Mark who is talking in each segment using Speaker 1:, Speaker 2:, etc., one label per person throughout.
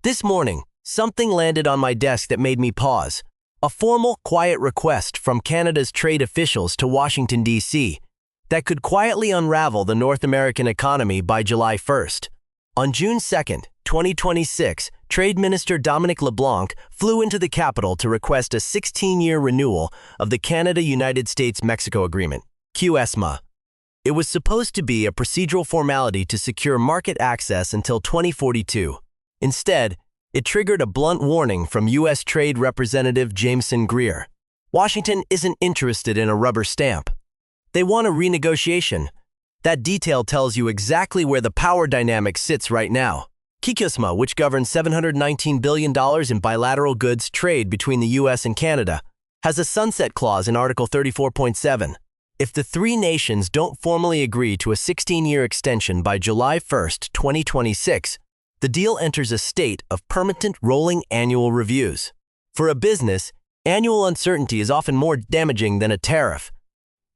Speaker 1: This morning, something landed on my desk that made me pause. A formal, quiet request from Canada's trade officials to Washington, D.C. that could quietly unravel the North American economy by July 1st. On June 2nd, 2026, Trade Minister Dominic LeBlanc flew into the capital to request a 16-year renewal of the Canada-United States-Mexico Agreement, QSMA. It was supposed to be a procedural formality to secure market access until 2042. Instead, it triggered a blunt warning from U.S. Trade Representative Jameson Greer. Washington isn't interested in a rubber stamp. They want a renegotiation. That detail tells you exactly where the power dynamic sits right now. QSMA, which governs $719 billion in bilateral goods trade between the U.S. and Canada, has a sunset clause in Article 34.7. If the three nations don't formally agree to a 16-year extension by July 1, 2026, the deal enters a state of permanent rolling annual reviews. For a business, annual uncertainty is often more damaging than a tariff.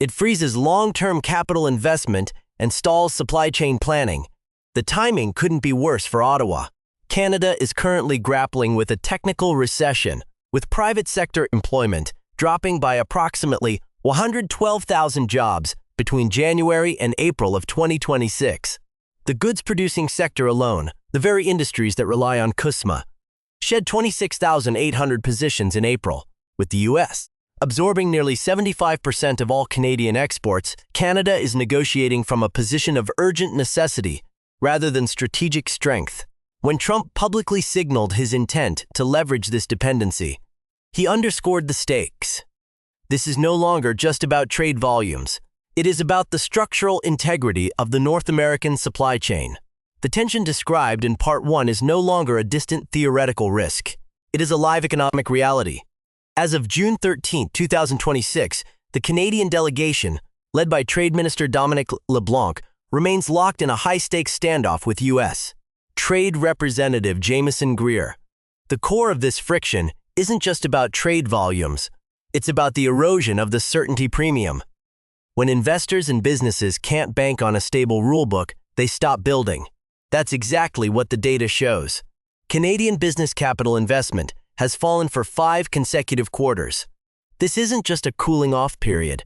Speaker 1: It freezes long-term capital investment and stalls supply chain planning. The timing couldn't be worse for Ottawa. Canada is currently grappling with a technical recession, with private sector employment dropping by approximately 112,000 jobs between January and April of 2026. The goods-producing sector alone, the very industries that rely on QSMA, shed 26,800 positions in April. With the U.S. absorbing nearly 75% of all Canadian exports, Canada is negotiating from a position of urgent necessity rather than strategic strength. When Trump publicly signaled his intent to leverage this dependency, he underscored the stakes. This is no longer just about trade volumes. It is about the structural integrity of the North American supply chain. The tension described in Part 1 is no longer a distant theoretical risk. It is a live economic reality. As of June 13, 2026, the Canadian delegation, led by Trade Minister Dominic LeBlanc, remains locked in a high-stakes standoff with U.S. Trade Representative Jameson Greer. The core of this friction isn't just about trade volumes. It's about the erosion of the certainty premium. When investors and businesses can't bank on a stable rulebook, they stop building. That's exactly what the data shows. Canadian business capital investment has fallen for 5 consecutive quarters. This isn't just a cooling-off period.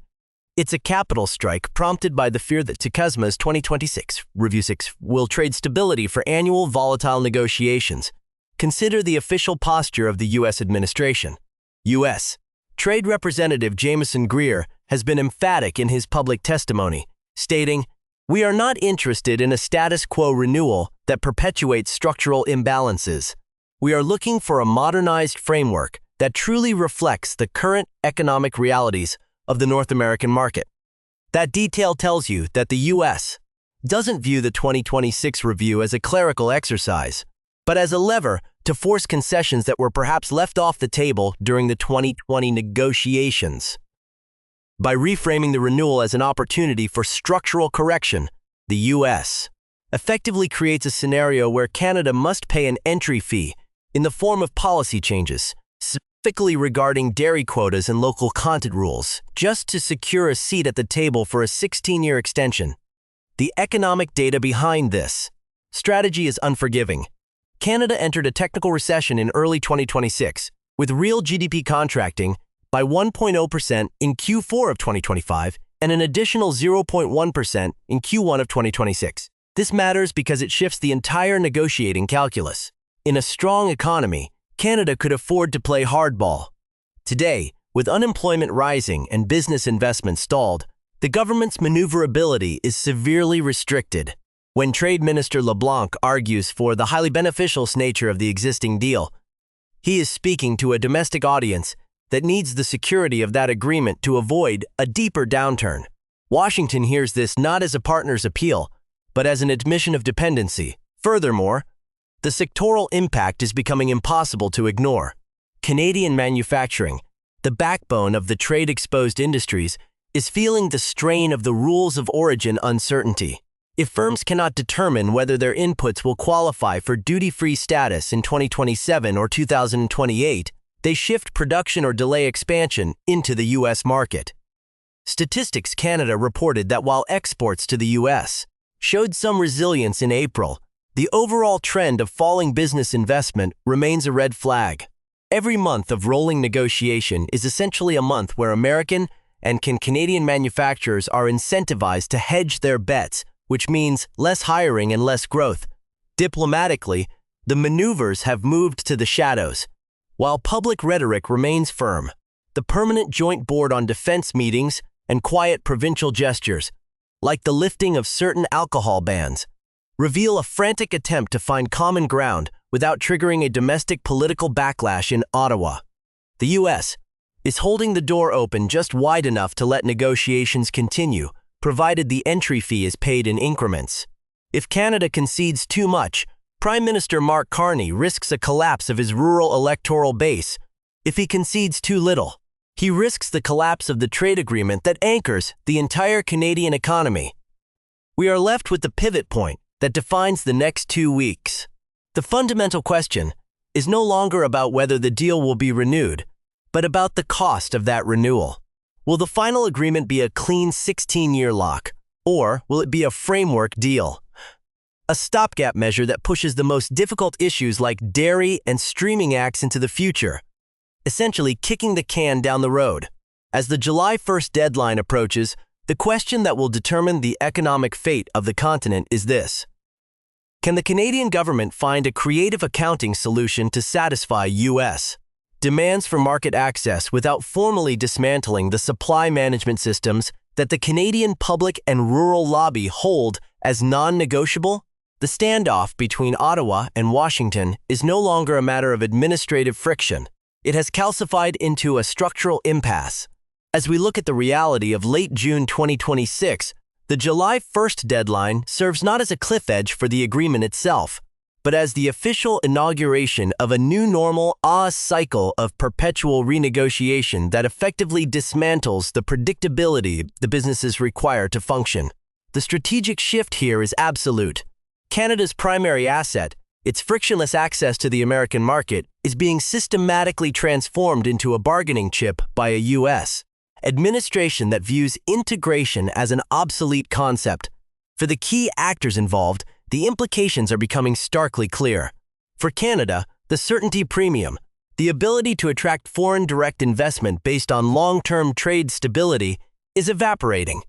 Speaker 1: It's a capital strike prompted by the fear that QSMA's 2026 Review 6 will trade stability for annual volatile negotiations. Consider the official posture of the U.S. administration. U.S. Trade Representative Jameson Greer has been emphatic in his public testimony, stating, "We are not interested in a status quo renewal that perpetuates structural imbalances. We are looking for a modernized framework that truly reflects the current economic realities of the North American market." That detail tells you that the U.S. doesn't view the 2026 review as a clerical exercise, but as a lever to force concessions that were perhaps left off the table during the 2020 negotiations. By reframing the renewal as an opportunity for structural correction, the U.S. effectively creates a scenario where Canada must pay an entry fee in the form of policy changes, specifically regarding dairy quotas and local content rules, just to secure a seat at the table for a 16-year extension. The economic data behind this strategy is unforgiving. Canada entered a technical recession in early 2026, with real GDP contracting by 1.0% in Q4 of 2025 and an additional 0.1% in Q1 of 2026. This matters because it shifts the entire negotiating calculus. In a strong economy, Canada could afford to play hardball. Today, with unemployment rising and business investment stalled, the government's maneuverability is severely restricted. When Trade Minister LeBlanc argues for the highly beneficial nature of the existing deal, he is speaking to a domestic audience that needs the security of that agreement to avoid a deeper downturn. Washington hears this not as a partner's appeal, but as an admission of dependency. Furthermore, the sectoral impact is becoming impossible to ignore. Canadian manufacturing, the backbone of the trade-exposed industries, is feeling the strain of the rules of origin uncertainty. If firms cannot determine whether their inputs will qualify for duty-free status in 2027 or 2028, they shift production or delay expansion into the U.S. market. Statistics Canada reported that while exports to the U.S. showed some resilience in April, The overall trend of falling business investment remains a red flag. Every month of rolling negotiation is essentially a month where American and Canadian manufacturers are incentivized to hedge their bets, which means less hiring and less growth. Diplomatically, the maneuvers have moved to the shadows. While public rhetoric remains firm, the Permanent Joint Board on Defense meetings and quiet provincial gestures, like the lifting of certain alcohol bans, reveal a frantic attempt to find common ground without triggering a domestic political backlash in Ottawa. The U.S. is holding the door open just wide enough to let negotiations continue, provided the entry fee is paid in increments. If Canada concedes too much, Prime Minister Mark Carney risks a collapse of his rural electoral base. If he concedes too little, he risks the collapse of the trade agreement that anchors the entire Canadian economy. We are left with the pivot point that defines the next 2 weeks. The fundamental question is no longer about whether the deal will be renewed, but about the cost of that renewal. Will the final agreement be a clean 16-year lock, or will it be a framework deal? A stopgap measure that pushes the most difficult issues like dairy and streaming acts into the future, essentially kicking the can down the road. As the July 1st deadline approaches, the question that will determine the economic fate of the continent is this: can the Canadian government find a creative accounting solution to satisfy U.S. demands for market access without formally dismantling the supply management systems that the Canadian public and rural lobby hold as non-negotiable? The standoff between Ottawa and Washington is no longer a matter of administrative friction. It has calcified into a structural impasse. As we look at the reality of late June 2026, the July 1st deadline serves not as a cliff edge for the agreement itself, but as the official inauguration of a new normal, a cycle of perpetual renegotiation that effectively dismantles the predictability the businesses require to function. The strategic shift here is absolute. Canada's primary asset, its frictionless access to the American market, is being systematically transformed into a bargaining chip by a U.S. administration that views integration as an obsolete concept. For the key actors involved, the implications are becoming starkly clear. For Canada, the certainty premium, the ability to attract foreign direct investment based on long-term trade stability, is evaporating.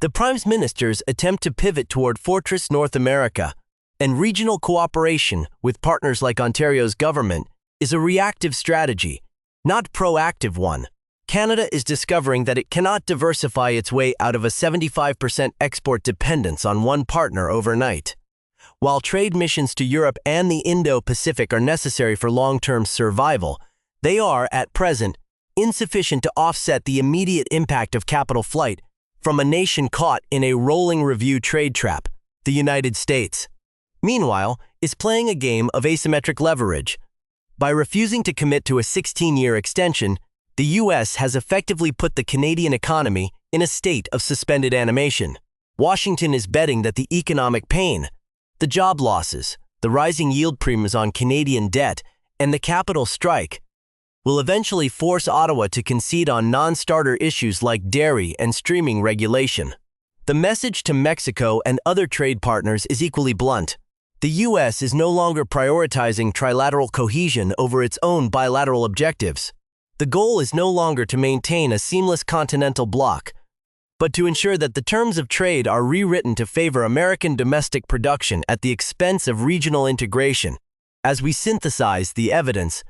Speaker 1: The Prime Minister's attempt to pivot toward Fortress North America and regional cooperation with partners like Ontario's government is a reactive strategy, not proactive one. Canada is discovering that it cannot diversify its way out of a 75% export dependence on one partner overnight. While trade missions to Europe and the Indo-Pacific are necessary for long-term survival, they are, at present, insufficient to offset the immediate impact of capital flight from a nation caught in a rolling review trade trap, the United States. Meanwhile, is playing a game of asymmetric leverage. By refusing to commit to a 16-year extension, the U.S. has effectively put the Canadian economy in a state of suspended animation. Washington is betting that the economic pain, the job losses, the rising yield premiums on Canadian debt, and the capital strike will eventually force Ottawa to concede on non-starter issues like dairy and streaming regulation. The message to Mexico and other trade partners is equally blunt. The U.S. is no longer prioritizing trilateral cohesion over its own bilateral objectives. The goal is no longer to maintain a seamless continental bloc, but to ensure that the terms of trade are rewritten to favor American domestic production at the expense of regional integration. As we synthesize the evidence,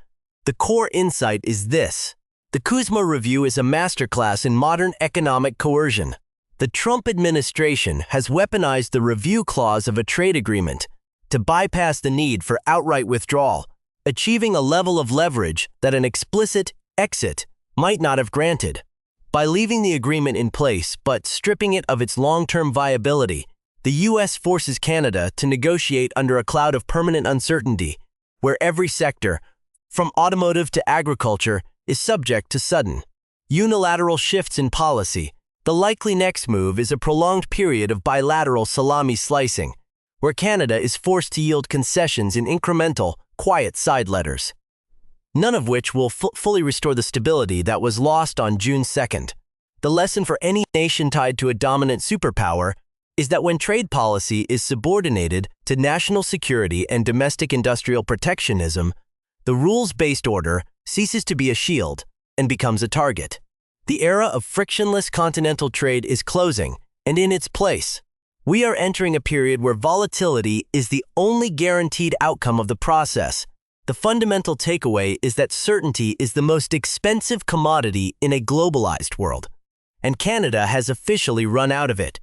Speaker 1: the core insight is this: the Kuzma Review is a masterclass in modern economic coercion. The Trump administration has weaponized the review clause of a trade agreement to bypass the need for outright withdrawal, achieving a level of leverage that an explicit exit might not have granted. By leaving the agreement in place but stripping it of its long-term viability, the U.S. forces Canada to negotiate under a cloud of permanent uncertainty, where every sector, from automotive to agriculture, is subject to sudden, unilateral shifts in policy. The likely next move is a prolonged period of bilateral salami slicing, where Canada is forced to yield concessions in incremental, quiet side letters, none of which will fully restore the stability that was lost on June 2nd. The lesson for any nation tied to a dominant superpower is that when trade policy is subordinated to national security and domestic industrial protectionism, the rules-based order ceases to be a shield and becomes a target. The era of frictionless continental trade is closing, and in its place, we are entering a period where volatility is the only guaranteed outcome of the process. The fundamental takeaway is that certainty is the most expensive commodity in a globalized world, and Canada has officially run out of it.